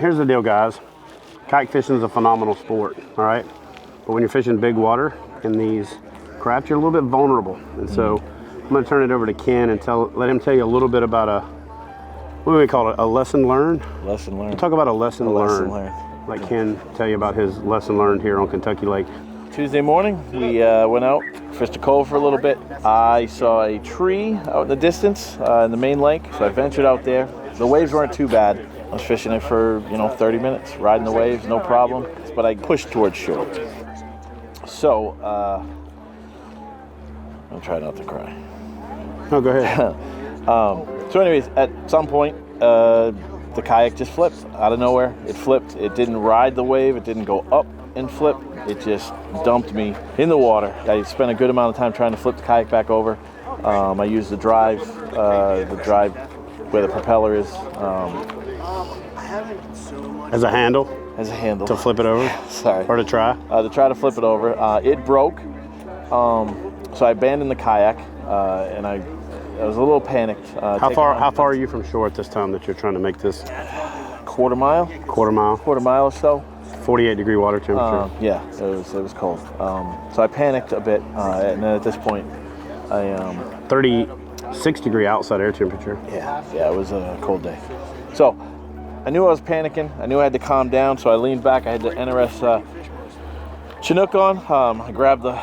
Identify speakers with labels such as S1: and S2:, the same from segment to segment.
S1: here's the deal, guys. Kayak fishing is a phenomenal sport, all right? But when you're fishing big water in these craft, you're a little bit vulnerable. And so I'm gonna turn it over to Ken and let him tell you a little bit about what do we call it, a lesson learned?
S2: Lesson learned.
S1: We'll talk about a lesson learned.
S2: learned.
S1: Like Ken tell you about his lesson learned here on Kentucky Lake.
S2: Tuesday morning, we went out, fished a cove for a little bit. I saw a tree out in the distance in the main lake, so I ventured out there. The waves weren't too bad. I was fishing it for 30 minutes, riding the waves, no problem. But I pushed towards shore. So I'll try not to cry.
S1: Oh, go ahead.
S2: So anyways, at some point, the kayak just flipped out of nowhere. It flipped. It didn't ride the wave. It didn't go up and flip. It just dumped me in the water. I spent a good amount of time trying to flip the kayak back over. I used the drive where the propeller is.
S1: As a handle?
S2: As a handle.
S1: To flip it over?
S2: Sorry.
S1: Or to try?
S2: To try to flip it over. It broke. So I abandoned the kayak, and I was a little panicked.
S1: How far are you from shore at this time that you're trying to make this?
S2: Quarter mile.
S1: Quarter mile
S2: Or so.
S1: 48-degree water temperature.
S2: Yeah, it was cold. So I panicked a bit, and then at this point, I
S1: 36-degree outside air temperature.
S2: Yeah, it was a cold day. So I knew I was panicking. I knew I had to calm down. So I leaned back. I had the NRS Chinook on. I grabbed the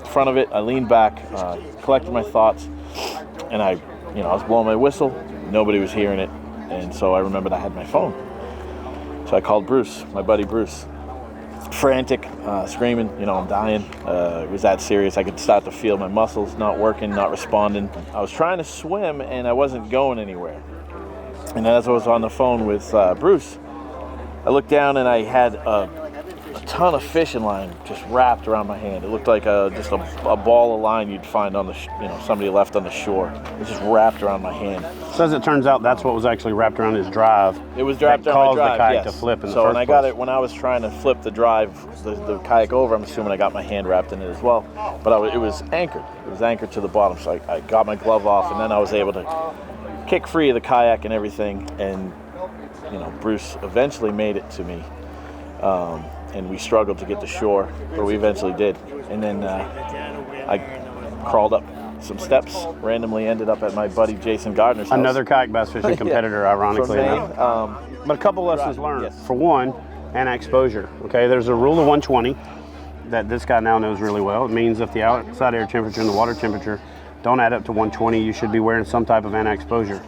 S2: front of it. I leaned back, collected my thoughts, and I was blowing my whistle. Nobody was hearing it, and so I remembered I had my phone. So I called Bruce, my buddy Bruce, frantic, screaming, I'm dying. It was that serious. I could start to feel my muscles not working, not responding. I was trying to swim, and I wasn't going anywhere. And as I was on the phone with Bruce, I looked down, and I had a ton of fishing line just wrapped around my hand. It looked like just a ball of line you'd find on the somebody left on the shore. It was just wrapped around my hand.
S1: So as it turns out, that's what was actually wrapped around his drive.
S2: It was wrapped around my drive.
S1: Caused the kayak
S2: yes.
S1: to flip in the
S2: so
S1: first
S2: when I got it, when I was trying to flip the drive, the kayak over, I'm assuming I got my hand wrapped in it as well. But it was anchored. It was anchored to the bottom. So I got my glove off, and then I was able to kick free of the kayak and everything. And Bruce eventually made it to me. And we struggled to get to shore, but we eventually did. And then I crawled up some steps, randomly ended up at my buddy Jason Gardner's house.
S1: Another kayak bass fishing competitor, ironically enough. But a couple lessons learned.
S2: Yes.
S1: For one, anti-exposure. Okay, there's a rule of 120 that this guy now knows really well. It means if the outside air temperature and the water temperature don't add up to 120, you should be wearing some type of anti-exposure.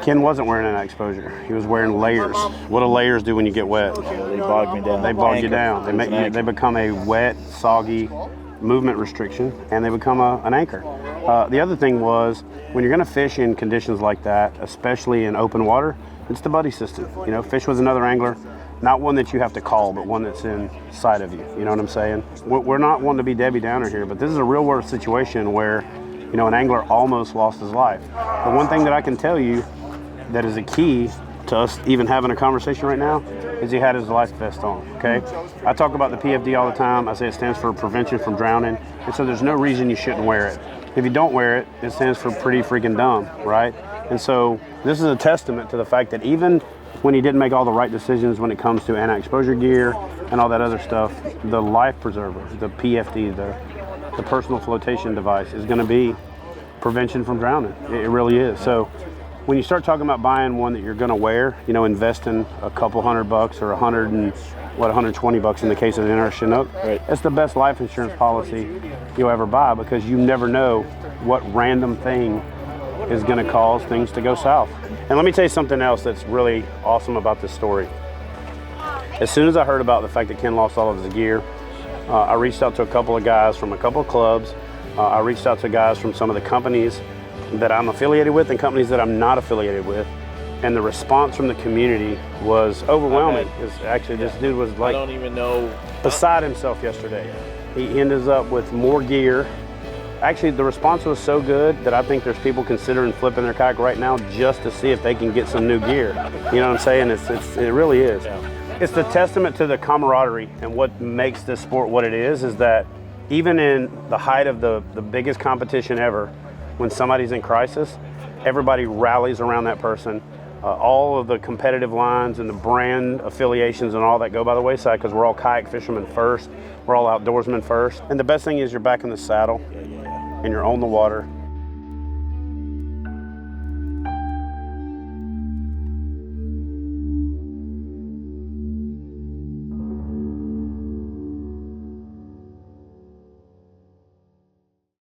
S1: Ken wasn't wearing an exposure. He was wearing layers. What do layers do when you get wet?
S2: They bog me down.
S1: They bog you down. They become a wet, soggy movement restriction, and they become an anchor. The other thing was, when you're going to fish in conditions like that, especially in open water, it's the buddy system. Fish with another angler, not one that you have to call, but one that's inside of you. You know what I'm saying? We're not wanting to be Debbie Downer here, but this is a real world situation where, an angler almost lost his life. The one thing that I can tell you that is a key to us even having a conversation right now is he had his life vest on, okay? I talk about the PFD all the time. I say it stands for prevention from drowning, and so there's no reason you shouldn't wear it. If you don't wear it, it stands for pretty freaking dumb, right? And so this is a testament to the fact that even when he didn't make all the right decisions when it comes to anti-exposure gear and all that other stuff, the life preserver, the PFD, the personal flotation device is gonna be prevention from drowning. It really is. So when you start talking about buying one that you're going to wear, investing a couple $100 or $120 in the case of the NRS Chinook,
S2: right.
S1: It's the best life insurance policy you'll ever buy, because you never know what random thing is going to cause things to go south. And let me tell you something else that's really awesome about this story. As soon as I heard about the fact that Ken lost all of his gear, I reached out to a couple of guys from a couple of clubs. I reached out to guys from some of the companies that I'm affiliated with and companies that I'm not affiliated with, and the response from the community was overwhelming. This dude was like,
S2: I don't even know,
S1: beside himself yesterday. He ended up with more gear. Actually, the response was so good that I think there's people considering flipping their kayak right now just to see if they can get some new gear. You know what I'm saying? It really is.
S2: Yeah.
S1: It's the testament to the camaraderie, and what makes this sport what it is that even in the height of the biggest competition ever, when somebody's in crisis, everybody rallies around that person. all of the competitive lines and the brand affiliations and all that go by the wayside because we're all kayak fishermen first. We're all outdoorsmen first. And the best thing is you're back in the saddle and you're on the water